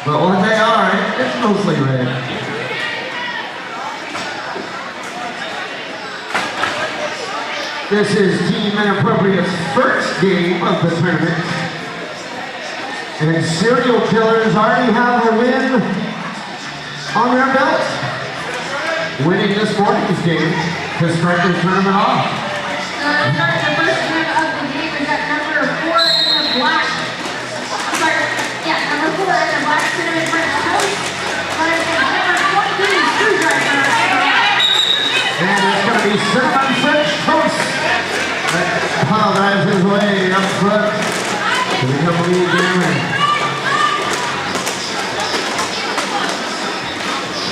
But what they are, it's mostly red. This is Team Inappropriate's first game of the tournament. And serial killers already have a win on their belt, winning this morning's game to start the tournament off. The first game of the game is at number 4 in the black. Number 4 in the black cinnamon French toast. But it's number 23 screwdriver. And it's going to be cinnamon French toast that apologizes his way up front to become a lead gamer.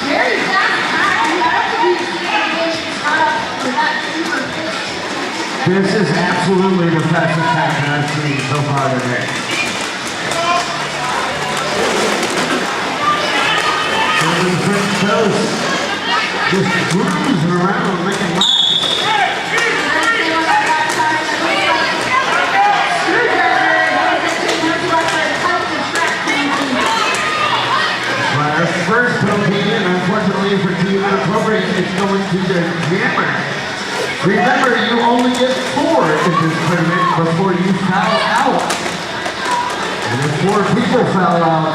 Very fast pack. I don't think we've seen a game start up with that super quick. This is absolutely the fastest pack that I've seen so far today. Cinnamon French toast just cruising around making laps. Our first penalty, and unfortunately for Team Inappropriate, it's going to the jammer. Remember, you only get 4 in this tournament before you foul out. And if 4 people foul out,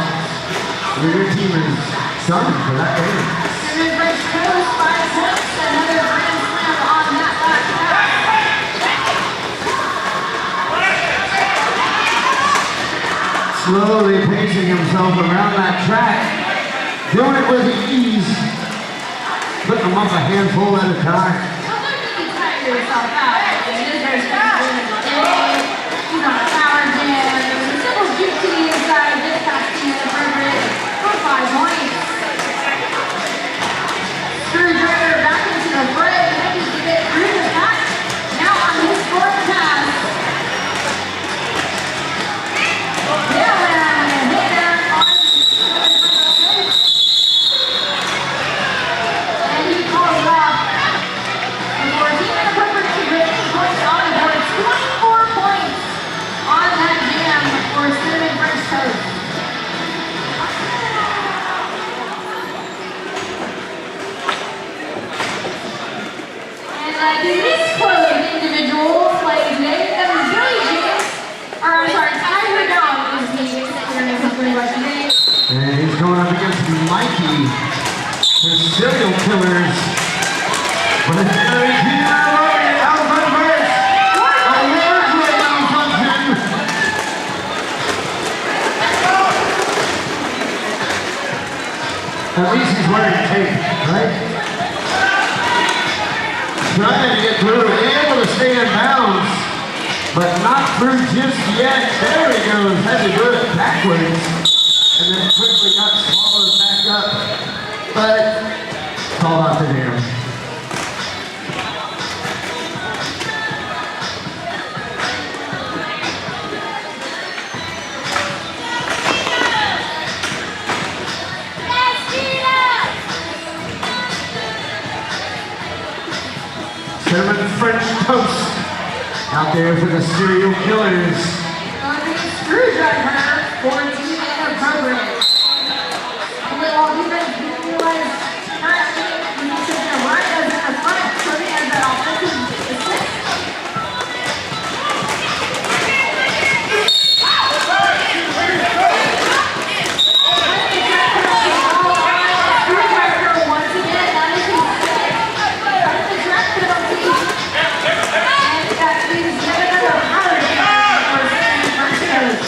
your team is done for that game. Cinnamon French toast, 5 points, another grand slam on that last pass. Slowly pacing himself around that track, doing it with ease, putting them up a handful at a time. Sometimes you can tire yourself out. There's he's on a power jam. There's a simple juke to the inside, just past the Inappropriate for 5 points. Screwdriver back into the fray, manages to get through the pack. Now on his 4th pass. The misquoted individual plays today, that was Billy James, or I'm sorry, Tiger Dog is the and he's going up against Mikey, the serial killers. But it's very clear out of first. A large malfunction. At least he's wearing tape, right? Trying to get through, able to stay in bounds, but not through just yet. There he goes, had to do it backwards, and then quickly got swallowed back up, but called out to him. Cinnamon French toast out there for the serial killers. Screwdriver for Team Inappropriate. Well, defense realized currently we need to get a right as in the front, so he has that offensive assist. Screwdriver once again, that is his the track penalty. And that means yet another power jam for Cinnamon French toast.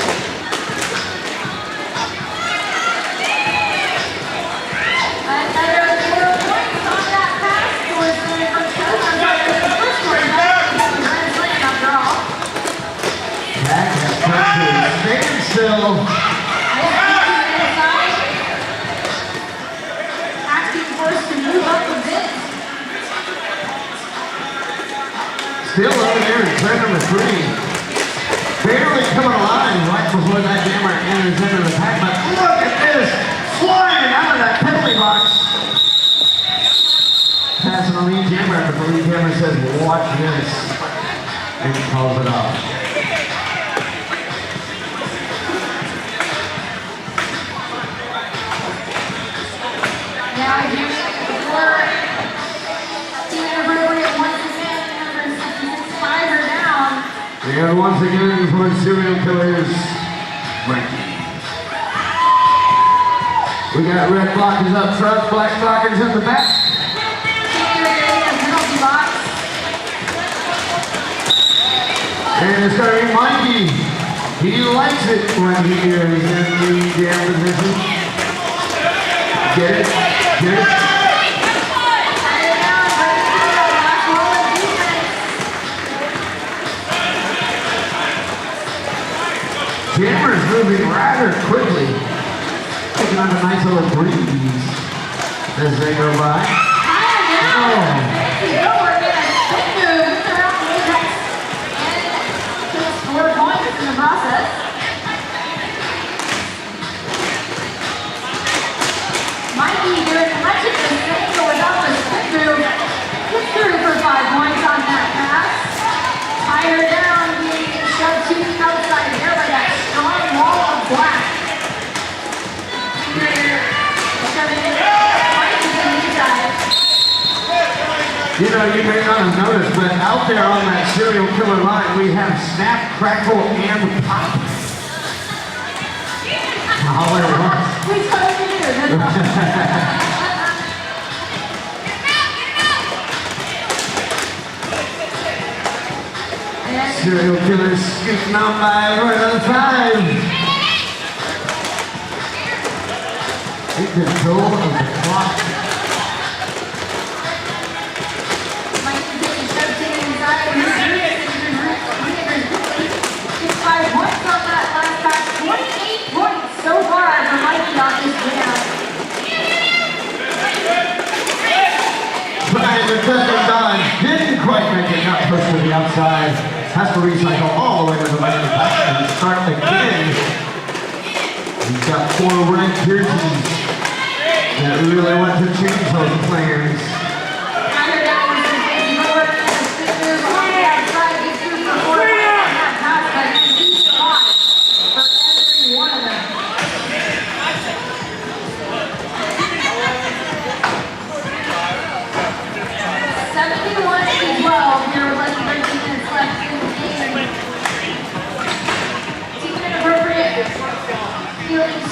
Another 4 points on that pass for Cinnamon French toast. I'm sorry, the first one, that's the grand slam after all. Jack has come to a standstill. Acting forced to move up a bit. Still over there in turn number 3. Barely coming alive right before that jammer enters into the pack, but look at this! Flying out of that penalty box! Passing the lead jammer, but the lead jammer says, watch this, and calls it off. And once again for serial killers, Mikey. We got red blockers up front, black blockers in the back. And it's going to be Mikey. He likes it when he is in the jam position. Get it? Get it? Jammer's moving rather quickly. Taking on a nice little breeze as they go by. In the process. Mikey doing much of the same, but without the spin move. Gets through for 5 points on that pass. Tie her down, being shoved to the outside there by that strong wall of black. Here, shoving it. Mikey's in the inside. You know, you may not have noticed, but out there on that serial killer line, we have snap, crackle, and pop. We totally do. Serial killers scooting on by for another 5. Take control of the clock. So far for Mikey on this jam. Brian, the second done. Didn't quite make it. Not pushed to the outside. Has to recycle all the way to the right of the back and start again. He's got 4 red jerseys that really want to change those plans.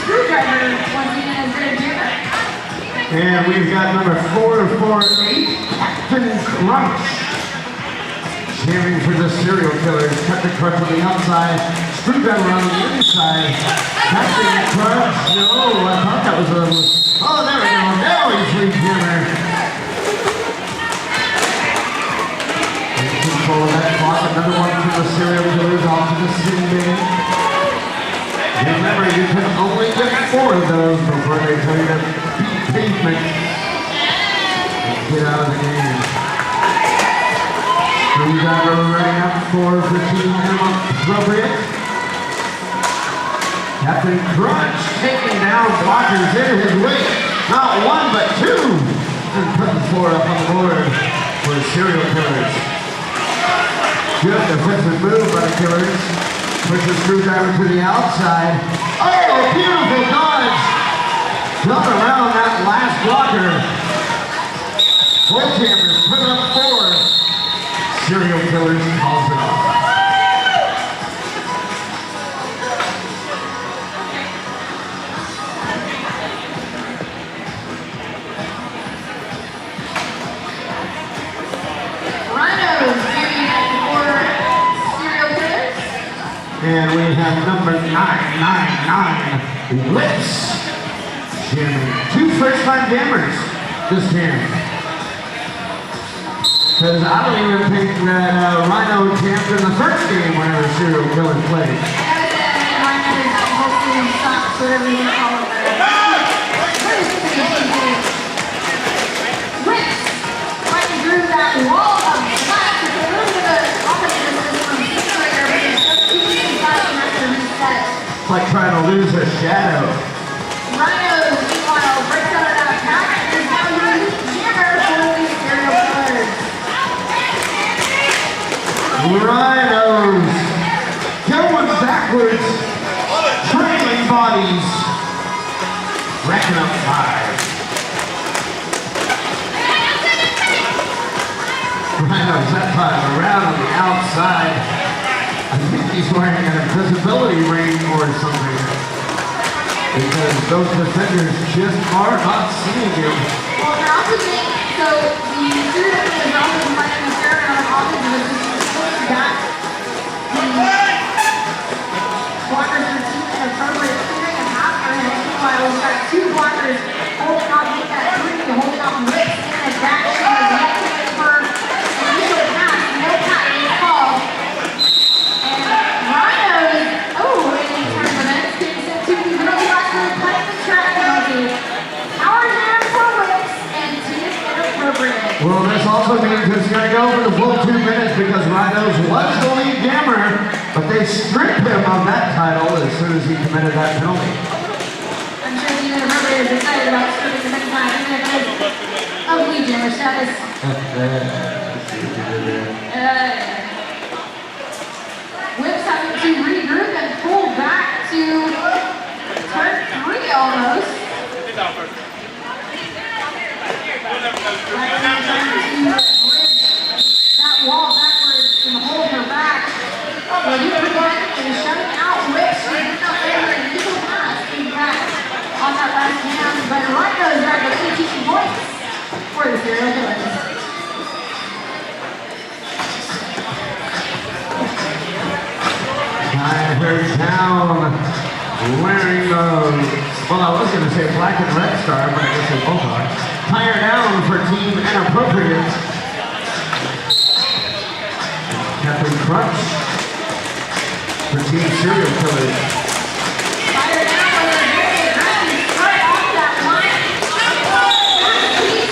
Screwdriver once again is going to do it. And we've got number 448, Captain Crunch. Jamming for the serial killers. Captain Crunch on the outside, Screwdriver on the inside. Captain Crunch, no, I thought that was a... Oh, there we go, now he's free jammer. Control of that clock, another one for the serial killers off to the sin bin. Remember, you can only get 4 of those before they tell you to beat pavement and get out of the game. Screwdriver running up for team Inappropriate. Captain Crunch taking down blockers in his weight. Not 1, but 2. And putting 4 up on the board for the serial killers. Good defensive move by the killers. Push the Screwdriver to the outside. Oh, beautiful dodge! Not around that last blocker. 4 jammers put up 4. Serial killers calls it off. Rhinos giving it for serial killers. And we have number 999, Lips. Jamming. 2 first-time jammers this jam. Because I don't even think that Rhino jammed in the first game whenever serial killer played. Rhinos hopefully socks, whatever you call it. Lips. Right through that wall of black with a little bit of offensive system. It's like trying to lose a shadow. Rhinos, meanwhile, breaks out of that pack and is now doing jammer for the serial killers. Rhinos going backwards, trailing bodies, racking up 5. Rhinos that time around on the outside. he's wearing an invisibility ring or something. Because those defenders just are not seeing him. Well, they're also getting, so the serial killer is also providing a fair amount of offensive assistance that the blockers are team inappropriate, clearing a half for him. Meanwhile, we've got two blockers holding off with that three, holding off rips in a back shoot, looking for an initial pass, no pass is called. And Rhinos, in terms of ends, getting sent to the middle blocker, playing the track penalty. Power jam for whips and team inappropriate. Well, this also means it's going to go for the full 2 minutes because Rhinos was the lead jammer, but they stripped him of that title as soon as he committed that penalty. I'm sure team inappropriate is excited about stripping the second time, even if it is of lead jammer status. Whips having to regroup and pull back to turn 3 almost. That wall backwards and hold her back. Well, you preventing and shutting out Whips. She did not favor an equal pass back on that last hand, but Rhinos are the 18 points for the serial killers. Tiger down, wearing well, I was going to say black and red star, but I guess they both are. Tire down for team inappropriate. Captain Crunch for team serial killers. Tire down for the very aggressive straight off that line. He's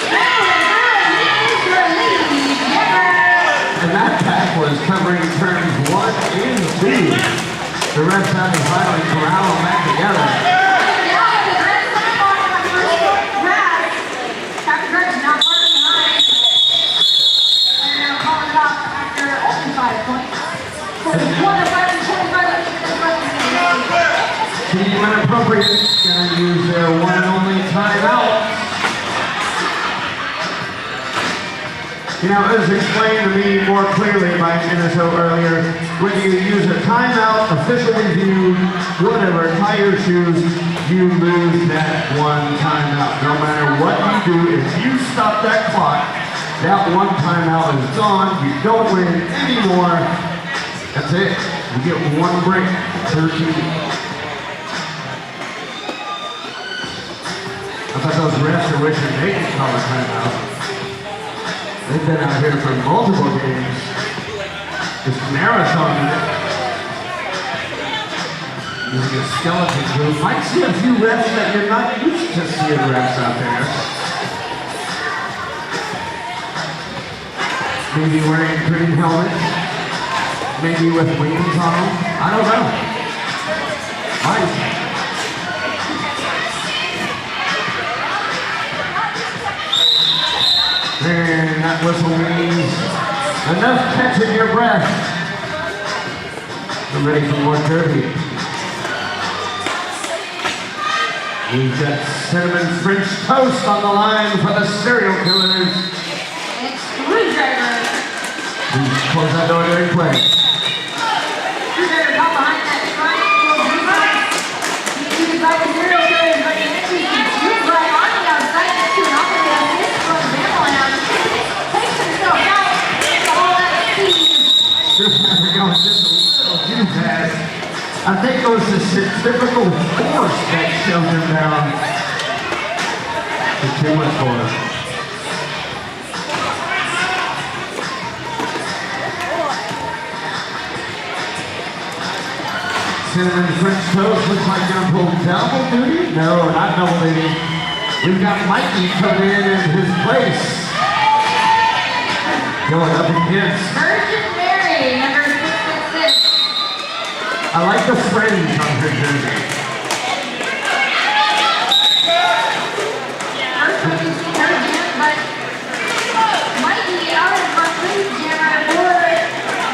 And that pack was covering turns 1 and 2. The refs had to finally corral them back together. Captain Crunch now far behind. And now calling it off after only 5 points. So it's 1 of 5 and 25 minutes left. Team inappropriate gonna use their one and only timeout. You know, it was explained to me more clearly by NSO earlier. When you use a timeout, official review, whatever, tie your shoes, you lose that one timeout. No matter what you do, if you stop that clock, that one timeout is gone. You don't win anymore. That's it. You get one break per team. I thought those refs are wishing they could call a timeout. They've been out here for multiple games. Just marathoning it. Using a skeleton group. Might see a few refs that you're not used to seeing refs out there. Maybe wearing green helmets. Maybe with wings on them. I don't know. Might. And that whistle means enough catching your breath. I'm ready for more derby. We've got cinnamon French toast on the line for the serial killers. And Screwdriver. Please close that door during play. Screwdriver got behind that triangle defense. He's by the serial killers, but the entry is right on the outside next to an offensive assist from Bamalam. Takes himself out. All that speed. Screwdriver going just a little too fast. I think it was the centrifugal force that shoved him down. It's too much force. Cinnamon French toast looks like gonna pull double duty? No, not double duty. We've got Mikey coming in his place. Going up against Virgin Mary, number 666. I like the fringe on her jersey. First one we've seen her jam, but Mikey out in front lead jammer for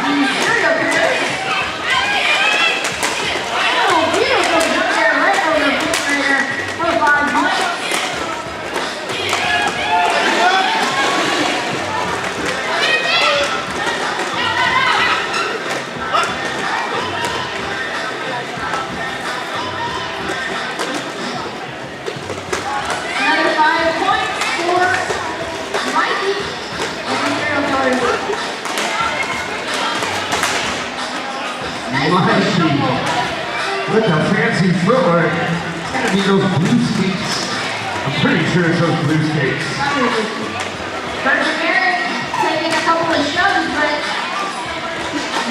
the serial killers. Oh, beautiful jump there right over the refrigerator for 5 points. with the fancy footwork. It's gotta be those blue skates. I'm pretty sure it's those blue skates. Virgin Mary taking a couple of shoves, but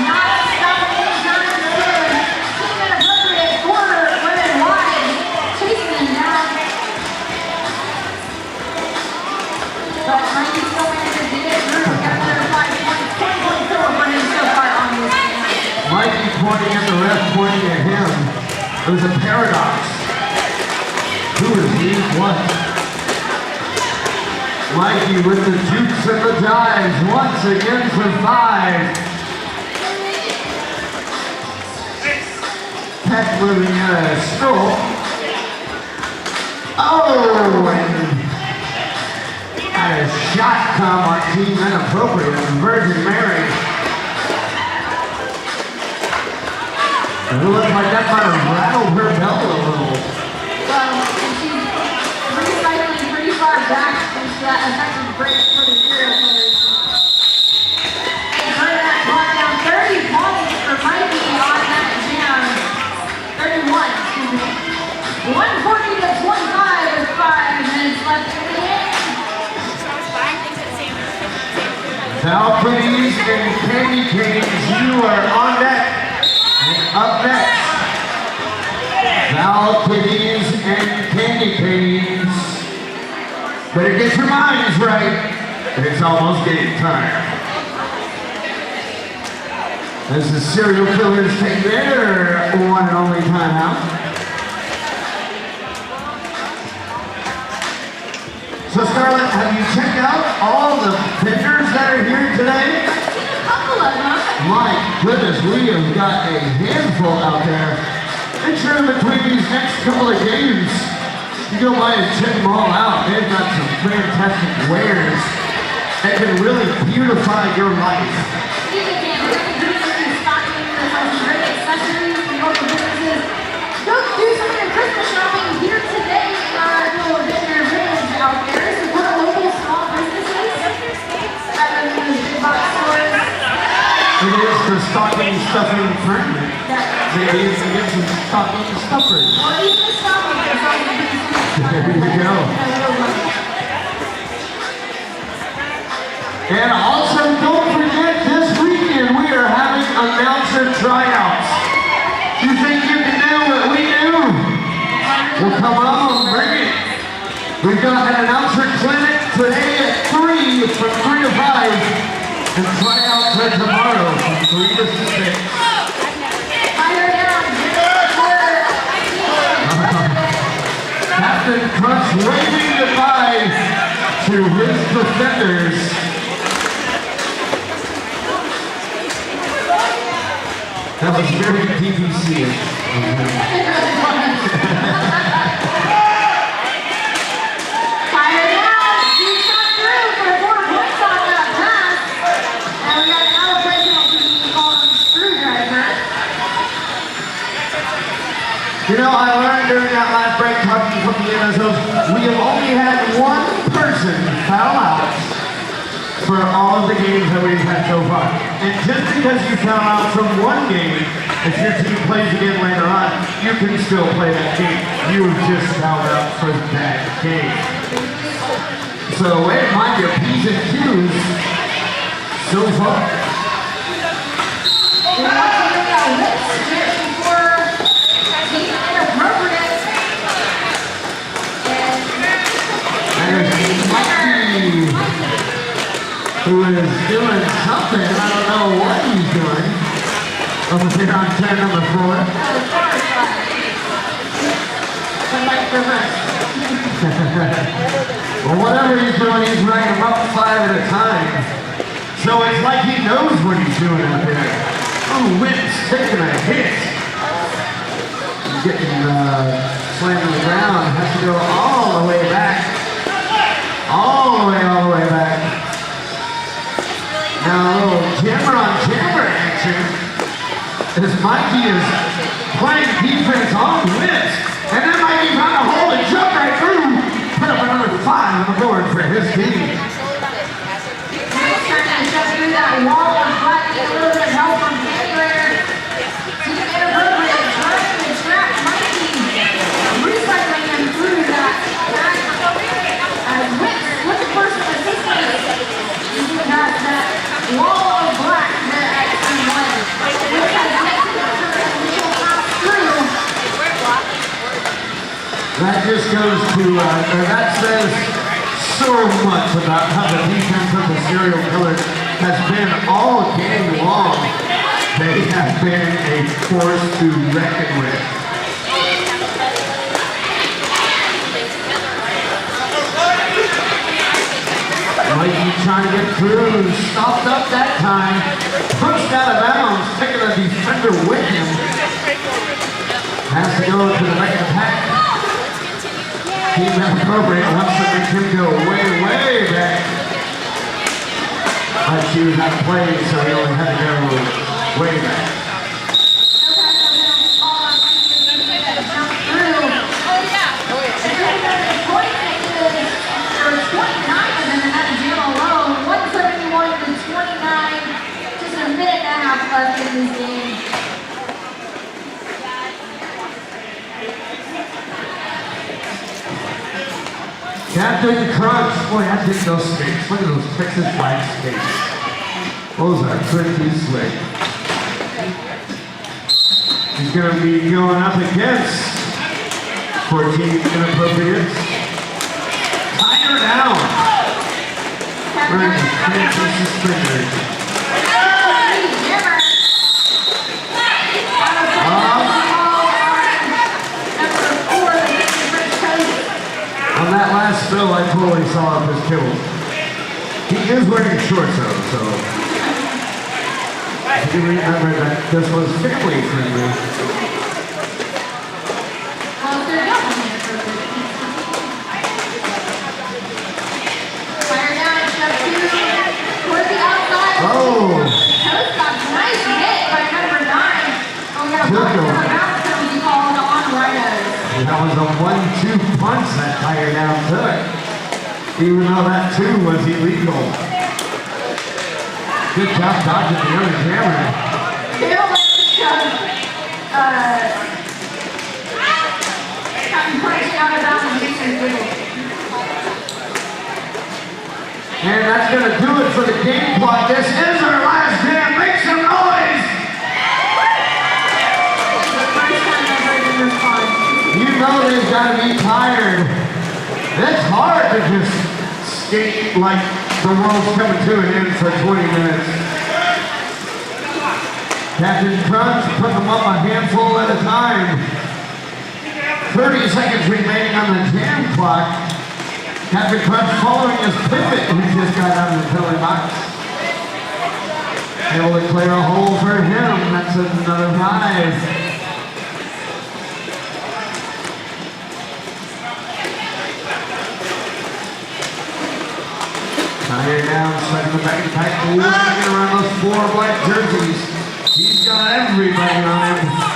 not stopping anytime soon. Team Inappropriate quarter women wide, chasing them down. But Mikey still manages to get through. Got another 5 points, 20 points total for him so far on this game. Mikey pointing at the ref, pointing at him. It was a paradox. Who is he? What? Mikey with the jukes and the dives once again for 5. Peck moving at a stroll. Oh, and a shot come on Team Inappropriate and Virgin Mary. It looked like that might have rattled her belt a little. Well, and she's recycling pretty far back into that effective break for the Zero players. And for that brought down 30 points for Mikey on that jam. 31, excuse me. 140 to 25 with 5 minutes left in the game. Balconies and candy canes, you are on deck. And up next, Balconies and candy canes. Better get your minds right. It's almost game time. As the serial killers take their one and only time out. So Scarlett, have you checked out all the vendors that are here today? A couple of them. My goodness, we have got a handful out there. Make sure in between these next couple of games, you go by and check them all out. They've got some fantastic wares that can really beautify your life. You can get really stocking some great accessories from local businesses. Go do some of your Christmas shopping here today. Go get your village out there. Support local small businesses. Rather than those big box stores. It is the stocking stuffing tournament. Maybe you can get some stocking stuffers. Or even a stocking or something. There you go. And also, don't forget, this weekend we are having announcer tryouts. You think you can do what we do? Well, come on, bring it. We've got an announcer clinic today at 3, from 3 to 5, and tryouts are tomorrow from 3 to 6. Fire down. Captain Crunch waving goodbye to his defenders. That was very DPC. Fire down. You shot through for 4 points on that pass. And we got another play penalty on Screwdriver. You know, I learned during that last break talking from the NSOs, we have only had one person foul out for all of the games that we've had so far. And just because you foul out from one game, if your team plays again later on, you can still play that game. You just fouled out for that game. So it might be P's and Q's so far. And once again, we got Lips cheering for Team Inappropriate. There's Mikey, who is doing something. I don't know what he's doing. Over here on chair number 4. Well, whatever he's doing, he's running them up 5 at a time. So it's like he knows what he's doing out there. Oh, Witt's taking a hit. He's getting slammed to the ground. Has to go all the way back. All the way back. Now a little jammer on jammer action as Mikey is playing defense on Witt. And then Mikey found a hole and jumped right through. Put up another 5 on the board for his team. Witt's trying to shove through that wall of black, get a little bit of help from anywhere. Team Inappropriate trying to trap That just goes to, or that says so much about how the defense of the serial killer has been all game long. They have been a force to reckon with. Mikey trying to get through, stopped up that time, pushed out of bounds, taking a defender with him. Has to go to the back of the pack. Team Inappropriate wants to make him go way, way back. But she was out of play, so he only had to go way back. Left in this game. Captain Crunch, boy, I dig those skates. Look at those Texas flag skates. Those are pretty slick. He's going to be going up against 14 Inappropriate. Tie her down. Wearing the fancy suspenders. On that last spill, I totally saw up his kibble. He is wearing shorts though, so if you remember that this was family friendly. Well, they're definitely fire down at step 2 towards the outside. Oh! Toast got a nice hit by number 9. Oh, we got a bounce penalty called on Rhinos. That was a 1-2 punch that tire down took. Even though that too was illegal. Good job dodging the other camera. They don't let us shove, punching out of bounds and makes us wiggle. And that's going to do it for the game clock. This is our last jam. Make some noise! The first time I've heard them respond. You know they've got to be tired. It's hard to just skate like the world's coming to an end for 20 minutes. Captain Crunch put them up a handful at a time. 30 seconds remaining on the jam clock. Captain Crunch following his pivot, who just got out of the penalty box. Able to clear a hole for him. That's another 5. Tire down, setting the back of the pack, looking around those 4 black jerseys. He's got everybody on him.